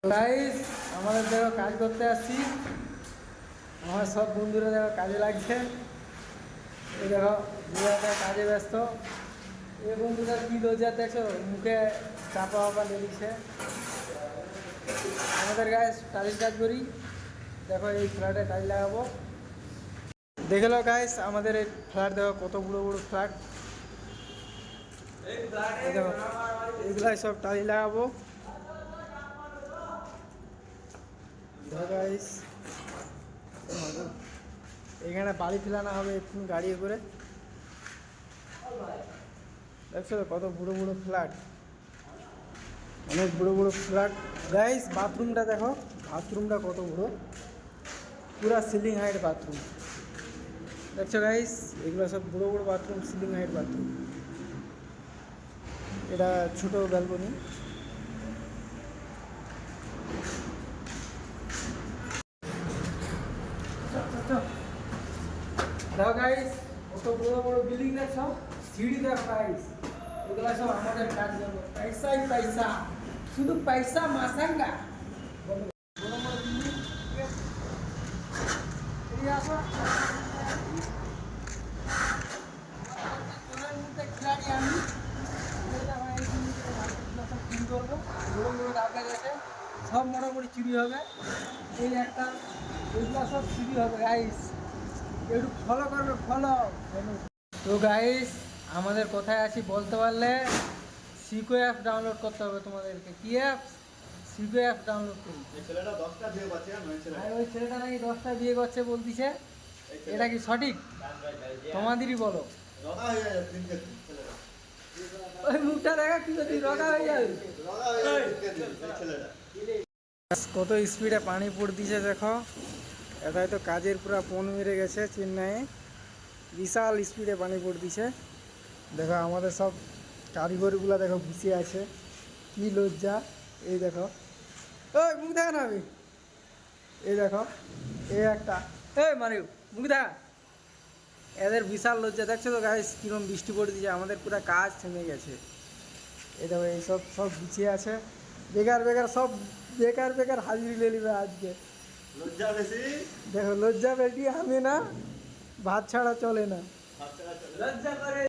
Guys আমাদের দেখো কাজ করতে আসছি। আমার সব বন্ধুরা দেখো কাজে লাগছে। এই দেখো দুটা কাজে ব্যস্ত। এই বন্ধুরা কি লজ্জা দেখছো, মুখে চাপা চাপা লেগেছে। আমাদের গায়ে টালির কাজ করি। দেখো এই ফ্ল্যাটে টাইল লাগাবো। দেখে লো গাইস আমাদের এই ফ্ল্যাট দেখো কত বড়ো বড়ো ফ্ল্যাট। দেখো এগুলাই সব টাইল লাগাবো। গাইস এখানে বাড়ি ফেলানো হবে একটু গাড়ি করে। দেখছো কত বড়ো বড়ো ফ্ল্যাট, অনেক বড়ো বড়ো ফ্ল্যাট। গাইস বাথরুমটা দেখো, বাথরুমটা কত বড়ো, পুরা সিলিং হাইট বাথরুম। দেখছো গাইস এগুলো সব বড়ো বড়ো বাথরুম, সিলিং হাইট বাথরুম। এটা ছোট ব্যালকনি। দেখো গাইস কত বড় বড় বিল্ডিং দেখছো, সিঁড়ি দেখো গাইস, এগুলা সব আমাদের কাজ করবো। পয়সাই পয়সা, শুধু পয়সা মাসাঙ্গা। বড় বড় বিল্ডিং এরিয়া আছে। তোদের মধ্যে খিলাড়ি আমি করবো। বড় বড় ডাকা গেছে, সব মোটামুটি চুরি হবে। এই একটা এগুলো সব চুরি হবে গাইস, একটু ফলো করবে, ফলো। তো গাইস আমাদের কোথায় আছি বলতে পারলে, সিকো অ্যাপ ডাউনলোড করতে হবে তোমাদেরকে। কি অ্যাপ? সিকো অ্যাপ ডাউনলোড করুন। এই ছেলেটা 10টা বিয়ে করছে, আর নয় ছেলে। আর ওই ছেলেটা নাকি 10টা বিয়ে করছে বলতিছে, এটা কি সঠিক? তোমাদেরই বলো। রগা হয়ে যায় তিনকে ছেলেটা। ওই মুখটা দেখা কি করছি, রগা হয়ে যাবে। রগা হয়ে যায় তিনকে এই ছেলেটা। কত স্পিডে পানি পড়তিছে দেখো। এটাই তো কাজের পুরা পণ মেরে গেছে চেন্নাইয়ে, বিশাল স্পিডে পানি পড়তিছে। দেখো আমাদের সব কারিগরগুলো দেখো বসে আছে, কি লজ্জা। এই দেখো, ওই মুখ দেখা না আমি, এই দেখো এই একটা, এই মানে মুখ দেখা। এদের বিশাল লজ্জা। দেখছো তো গাইস কিরম বৃষ্টি পড়ে দিচ্ছে, আমাদের পুরো কাজ থেমে গেছে। এই দেখো এইসব সব গুছিয়ে আছে, বেকার বেকার সব বেকার বেকার হাজিরি লে নিবে আজকে। লজ্জা বেশি। দেখো লজ্জা বেটি আমি না, ভাত ছাড়া চলে না। হাত ছাড়া চলে। লজ্জা করে